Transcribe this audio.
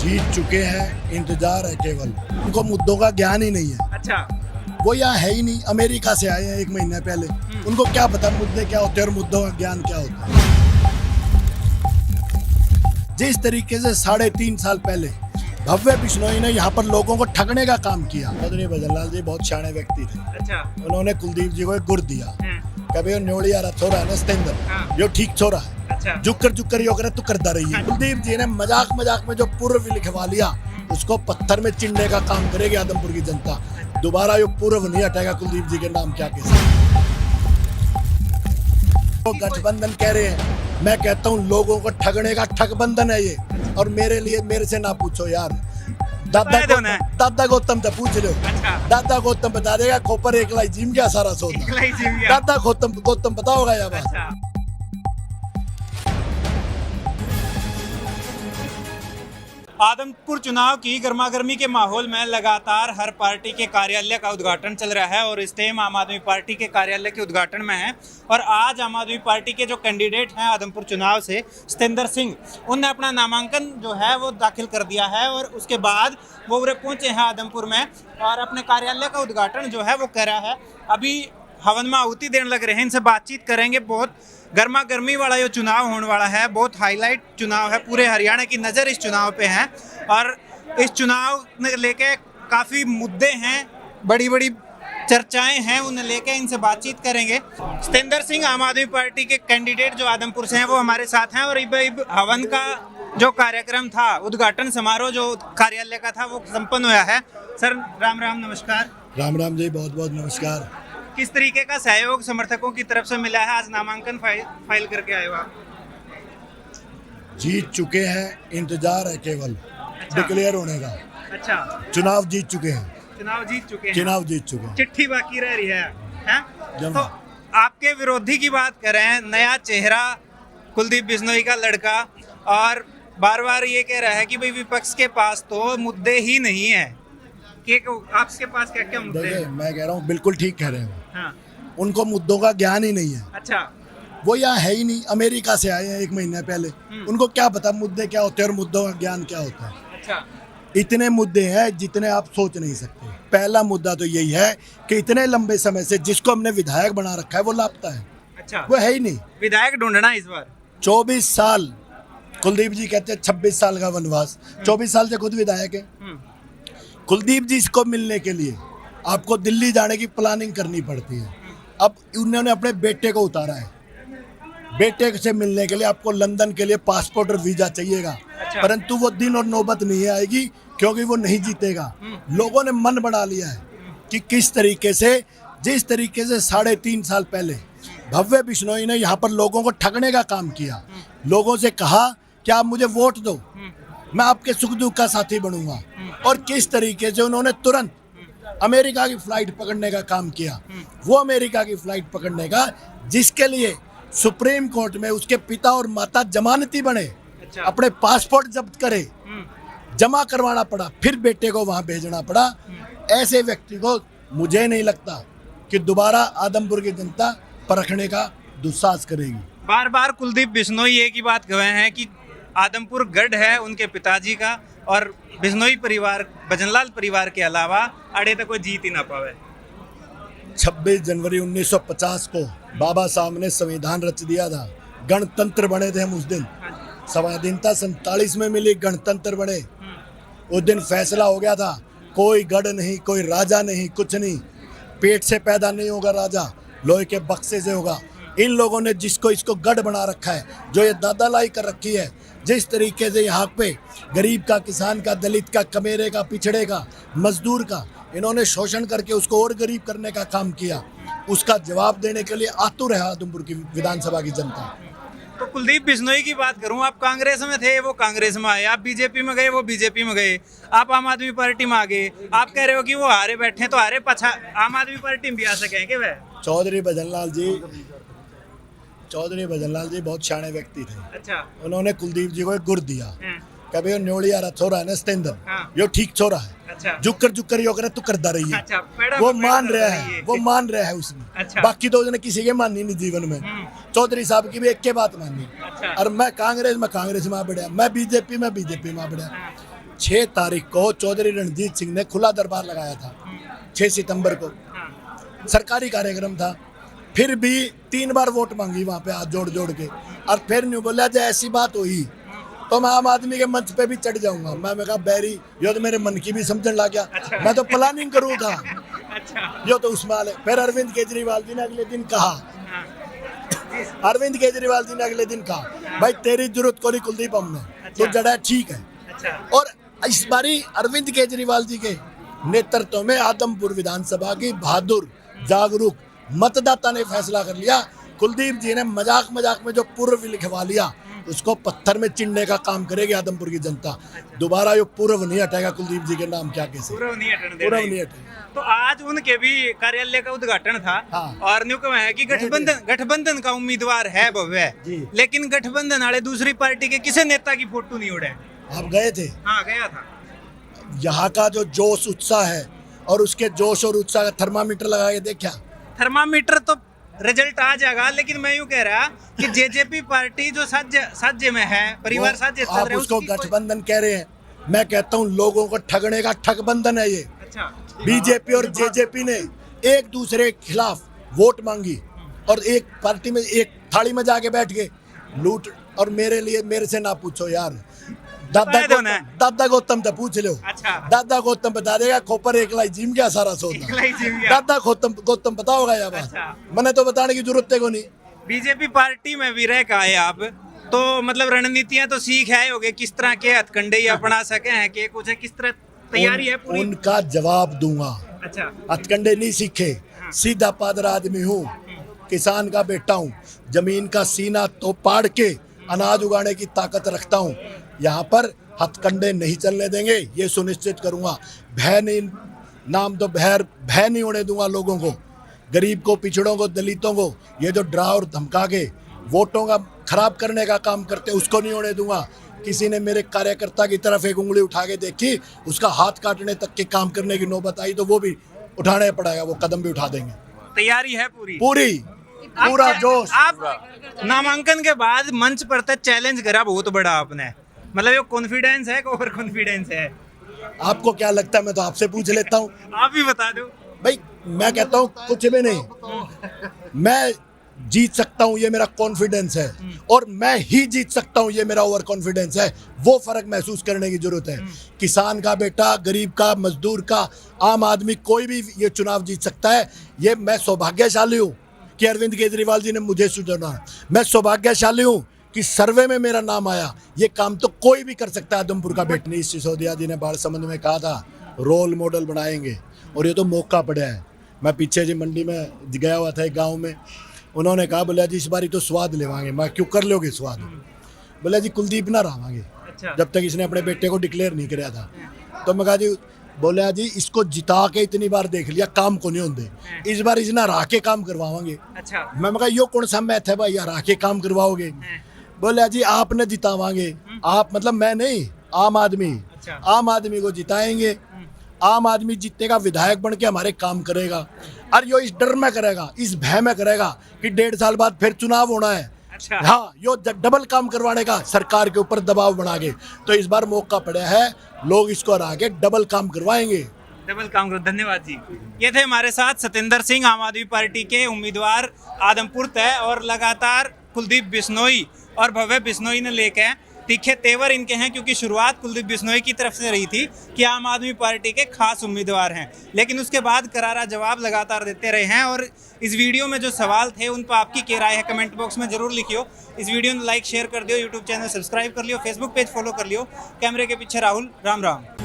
जीत चुके हैं, इंतजार है केवल। उनको मुद्दों का ज्ञान ही नहीं है। अच्छा। वो यहाँ है ही नहीं, अमेरिका से आए हैं 1 महीने पहले। उनको क्या पता मुद्दे क्या होते हैं और मुद्दों का ज्ञान क्या होता है। जिस तरीके से 3.5 साल पहले भव्य बिश्नोई ने यहाँ पर लोगों को ठगने का काम किया। चौधरी भजनलाल जी बहुत सियाने व्यक्ति थे। अच्छा। उन्होंने कुलदीप जी को एक गुर दिया, कभी न्योड़ी आ रहा छोरा है ना सतेंद्र, जो ठीक छोरा है। अच्छा। जुक्कर यो करे तो करता रही है। कुलदीप जी ने मजाक में जो पूर्व लिखवा लिया, उसको पत्थर में चिंडे का काम करेगी आदमपुर की जनता। दोबारा यो पूर्व नहीं हटेगा कुलदीप जी के नाम क्या कैसे। तो गठबंधन कह रहे हैं, मैं कहता हूँ लोगों को ठगने का ठगबंधन है ये। और मेरे से ना पूछो यार, दादा गौतम से पूछ लो। अच्छा। दादा गौतम बता देगा, खोपर एकलाई जिम क्या सारा सोता। दादा गौतम पता होगा यार। अच्छा। आदमपुर चुनाव की गर्मागर्मी के माहौल में लगातार हर पार्टी के कार्यालय का उद्घाटन चल रहा है और इस टाइम आम आदमी पार्टी के कार्यालय के उद्घाटन में है। और आज आम आदमी पार्टी के जो कैंडिडेट हैं आदमपुर चुनाव से, सतेंद्र सिंह, उनने अपना नामांकन जो है वो दाखिल कर दिया है और उसके बाद वो उरे पहुंचे हैं आदमपुर में और अपने कार्यालय का उद्घाटन जो है वो कर रहा है। अभी हवन में आहुति देने लग रहे हैं, इनसे बातचीत करेंगे। बहुत गर्मा गर्मी वाला ये चुनाव होने वाला है, बहुत हाईलाइट चुनाव है, पूरे हरियाणा की नज़र इस चुनाव पे है और इस चुनाव ने लेके काफ़ी मुद्दे हैं, बड़ी बड़ी चर्चाएं हैं, उन्हें लेके इनसे बातचीत करेंगे। सतेंद्र सिंह आम आदमी पार्टी के कैंडिडेट जो आदमपुर से हैं वो हमारे साथ हैं और इब हवन का जो कार्यक्रम था, उद्घाटन समारोह जो कार्यालय का था वो संपन्न हुआ है। सर राम राम, नमस्कार। राम राम जी, बहुत बहुत नमस्कार। किस तरीके का सहयोग समर्थकों की तरफ से मिला है? आज नामांकन फाइल करके आए हो आप। जीत चुके हैं, इंतजार है केवल डिक्लेयर होने का। अच्छा। चुनाव जीत चुके हैं। चुनाव जीत चुके हैं। चुनाव जीत चुके हैं। चिट्ठी बाकी रह रही है, हैं? जमा। तो आपके विरोधी की बात करें, नया चेहरा कुलदीप बिश्नोई का लड़का, और बार बार ये कह रहा है कि भाई विपक्ष के पास तो मुद्दे ही नहीं है। कि आपके पास क्या क्या मुद्दे हैं? मैं कह रहा हूँ बिल्कुल ठीक कह रहे हो। हाँ। उनको मुद्दों का ज्ञान ही नहीं है। अच्छा। वो यहाँ है ही नहीं, अमेरिका से आए हैं 1 महीने पहले। उनको क्या पता मुद्दे क्या होते हैं और मुद्दों का ज्ञान क्या होता है। अच्छा। इतने मुद्दे हैं जितने आप सोच नहीं सकते। पहला मुद्दा तो यही है कि इतने लंबे समय से जिसको हमने विधायक बना रखा है वो लापता है। अच्छा। वो है ही नहीं। विधायक ढूंढना इस बार 24 साल, कुलदीप जी कहते हैं 26 साल का वनवास, 24 साल से खुद विधायक है। कुलदीप जी को मिलने के लिए आपको दिल्ली जाने की प्लानिंग करनी पड़ती है। अब उन्होंने अपने बेटे को उतारा है, बेटे से मिलने के लिए आपको लंदन के लिए पासपोर्ट और वीजा चाहिएगा। अच्छा। परंतु वो दिन और नौबत नहीं आएगी क्योंकि वो नहीं जीतेगा। लोगों ने मन बना लिया है कि किस तरीके से, जिस तरीके से 3.5 साल पहले भव्य बिश्नोई ने यहाँ पर लोगों को ठगने का काम किया। लोगों से कहा कि आप मुझे वोट दो, मैं आपके सुख दुख का साथी बनूंगा, और किस तरीके से उन्होंने तुरंत अमेरिका की फ्लाइट पकड़ने का काम किया। वो अमेरिका की फ्लाइट पकड़ने का जिसके लिए सुप्रीम कोर्ट में उसके पिता और माता जमानती बने। अच्छा। अपने पासपोर्ट जब्त करे, जमा करवाना पड़ा, फिर बेटे को वहां भेजना पड़ा। ऐसे व्यक्ति को मुझे नहीं लगता कि दोबारा आदमपुर की जनता परखने का दुस्साहस करेगी। बार बार कुलदीप बिश्नोई एक ही बात कहे हैं कि आदमपुर गढ़ है उनके पिताजी का और बिश्नोई परिवार, भजनलाल परिवार के अलावा अड़े तक कोई जीत ही ना पावे। 26 जनवरी 1950 को बाबा साहब ने संविधान रच दिया था, गणतंत्र बने थे हम उस दिन। स्वाधीनता 47 में मिली, गणतंत्र बने। उस दिन फैसला हो गया था, कोई गढ़ नहीं, कोई राजा नहीं, कुछ नहीं। पेट से पैदा नहीं होगा राजा, लोहे के बक्से से होगा। इन लोगों ने जिसको इसको गढ़ बना रखा है, जो ये दादालाई कर रखी है, जिस तरीके से यहाँ पे गरीब का, किसान का, दलित का, कमेरे का, पिछड़े का, मजदूर का इन्होंने शोषण करके उसको और गरीब करने का काम किया, उसका जवाब देने के लिए आतुर है आदमपुर की विधानसभा की जनता। तो कुलदीप बिश्नोई की बात करूं, आप कांग्रेस में थे, वो कांग्रेस में आए, आप बीजेपी में गए, वो बीजेपी में गए, आप आम आदमी पार्टी में आ गए। आप कह रहे हो कि वो हारे बैठे, तो हारे पछा आम आदमी पार्टी में भी आ सके क्या वह? चौधरी भजनलाल जी बहुत सियाने व्यक्ति थे। अच्छा। उन्होंने कुलदीप जी को एक गुर दिया, कभी न्योड़ी आ रहा छोरा है ना स्टेंदर, हाँ। यो ठीक छोरा है, अच्छा जुकर यो करे तो करता रही है। अच्छा पेड़ा वो पेड़ा मान रहा रही है, वो मान रहा है उसमें। अच्छा। बाकी तो उसने किसी के मानी नहीं जीवन में। चौधरी साहब की भी एक के बात मानी। अच्छा और मैं कांग्रेस में आ बढ़िया, मैं बीजेपी में आ बढ़िया। हाँ। 6 तारीख को चौधरी रणजीत सिंह ने खुला दरबार लगाया था, 6 सितंबर को हाँ। सरकारी कार्यक्रम था। फिर भी 3 बार वोट मांगी वहां पे हाथ जोड़ जोड़ के, और फिर नहीं बोला जब ऐसी बात हुई तो मैं आम आदमी के मंच पे भी चढ़ जाऊंगा। मैं कहा बैरी यो तो मेरे मन की भी समझने लग गया। अच्छा। मैं तो प्लानिंग करूँ था, अच्छा यो तो उसमें आले। फिर अरविंद केजरीवाल जी ने अगले दिन कहा, हाँ। अरविंद केजरीवाल जी ने अगले दिन कहा भाई तेरी जरूरत को नहीं कुलदीप हमने, तो अच्छा। जड़ा ठीक है। अच्छा और इस बारी अरविंद केजरीवाल जी के नेतृत्व में आदमपुर विधानसभा की बहादुर जागरूक मतदाता ने फैसला कर लिया। कुलदीप जी ने मजाक में जो पूर्व लिखवा लिया उसको पत्थर में चिन्हने का काम करेगी आदमपुर की जनता। दोबारा ये पूर्व नहीं हटेगा कुलदीप जी के नाम क्या कैसे, पूरा नहीं हटने देना पूर्व है। नहीं हटेगा। तो आज उनके भी कार्यालय का उद्घाटन था। हाँ। और न्यू कहा है कि गठबंधन का उम्मीदवार है भव्य जी। लेकिन गठबंधन वाले दूसरी पार्टी के किसी नेता की फोटो नहीं उड़े। आप गए थे, हाँ गया था। यहाँ का जो जोश उत्साह है और उसके जोश और उत्साह का थर्मामीटर लगा के देखा। थर्मामीटर तो रिजल्ट आ जाएगा, लेकिन मैं यूं कह रहा कि जेजेपी पार्टी जो साज्य में है, परिवार साज्य चल आप रहा है, उसको उसकी कोई- गठबंधन कह रहे हैं, मैं कहता हूँ लोगों को ठगने का ठगबंधन है ये। अच्छा बीजेपी और जेजेपी ने एक दूसरे के खिलाफ वोट मांगी और एक पार्टी में एक थाली में जाके बैठ गए लूट। और मेरे से ना पूछो यार, दादा गौतम तो पूछ लो। अच्छा दादा गौतम बता देगा खोपर एक लाई जिम क्या सारा सोना। एकला ही जिम गया। दादा गौतम पता होगा या बात, अच्छा। मैंने तो बताने की जरूरत है को नहीं। बीजेपी पार्टी में भी रह का है आप, तो मतलब रणनीतियां तो सीख आए होगे, किस तरह के हथकंडे ये अपना सके हैं कि कुछ है, किस तरह तैयारी है पूरी। उनका जवाब दूंगा। अच्छा हथकंडे नहीं सीखे, सीधा पादरा आदमी हूँ, किसान का बेटा हूँ, जमीन का सीना तो पाड़ के अनाज उगाने की ताकत रखता हूँ। यहाँ पर हथकंडे नहीं चलने देंगे, ये सुनिश्चित करूँगा। भय नहीं होने दूंगा लोगों को, गरीब को, पिछड़ों को, दलितों को। ये जो डरा और धमका के वोटों का खराब करने का काम करते उसको नहीं होने दूंगा। किसी ने मेरे कार्यकर्ता की तरफ एक उंगली उठा के देखी, उसका हाथ काटने तक के काम करने की नौबत आई तो वो भी उठाने पड़ेगा, वो कदम भी उठा देंगे। तैयारी है पूरी पूरा जोश। आप नामांकन के बाद मंच पर तक चैलेंज करा बहुत बड़ा आपने, मतलब ये कॉन्फिडेंस है, ओवर कॉन्फिडेंस है? आपको क्या लगता है? मैं तो आपसे पूछ लेता हूँ। आप भी बता दो भाई मैं कहता हूँ कुछ भी नहीं, मैं जीत सकता हूँ, ये मेरा कॉन्फिडेंस है। और मैं ही जीत सकता हूँ, ये मेरा ओवर कॉन्फिडेंस है। वो फर्क महसूस करने की जरूरत है। किसान का बेटा, गरीब का, मजदूर का, आम आदमी, कोई भी ये चुनाव जीत सकता है। ये मैं सौभाग्यशाली हूँ कि अरविंद केजरीवाल जी ने मुझे चुना। मैं सौभाग्यशाली हूँ कि सर्वे में मेरा नाम आया। ये काम तो कोई भी कर सकता है। आदमपुर का बेटा नीश सिसोदिया जी ने बाढ़ में कहा था रोल मॉडल बनाएंगे, और ये तो मौका पड़ा है। मैं पीछे जी मंडी में गया हुआ था एक गाँव में, उन्होंने कहा बोला जी इस बारी तो स्वाद लेवांगे। मैं क्यों कर लोगे स्वाद? बोला जी कुलदीप ना रहांगे अच्छा। जब तक इसने अपने बेटे को डिक्लेयर नहीं कराया था। तो मैं कहा जी, बोला जी इसको जिता के इतनी बार देख लिया, काम को नहीं होते, इस बार इसने हरा के काम करवाओगे। अच्छा मैं कहा यो कौन सा मैथ है भाई, हरा के काम करवाओगे? बोला जी आपने जितावांगे। आप मतलब मैं नहीं, आम आदमी। अच्छा। आम आदमी को जिताएंगे, आम आदमी जीतेगा, विधायक बन के हमारे काम करेगा। और यो इस डर में करेगा, इस भय में करेगा कि 1.5 साल बाद फिर चुनाव होना है। अच्छा। हाँ, यो डबल काम करवाने का सरकार के ऊपर दबाव बना के। तो इस बार मौका पड़ा है, लोग इसको हरा के डबल काम करवाएंगे। डबल काम करो। धन्यवाद जी। ये थे हमारे साथ सतेंद्र सिंह, आम आदमी पार्टी के उम्मीदवार आदमपुर तय, और लगातार कुलदीप बिश्नोई और भव्य बिश्नोई ने लेके तीखे तेवर इनके हैं, क्योंकि शुरुआत कुलदीप बिश्नोई की तरफ से रही थी कि आम आदमी पार्टी के खास उम्मीदवार हैं, लेकिन उसके बाद करारा जवाब लगातार देते रहे हैं। और इस वीडियो में जो सवाल थे उन पर आपकी क्या राय है कमेंट बॉक्स में जरूर लिखियो। इस वीडियो को लाइक शेयर कर दियो, यूट्यूब चैनल सब्सक्राइब कर लियो, फेसबुक पेज फॉलो कर लियो। कैमरे के पीछे राहुल, राम राम।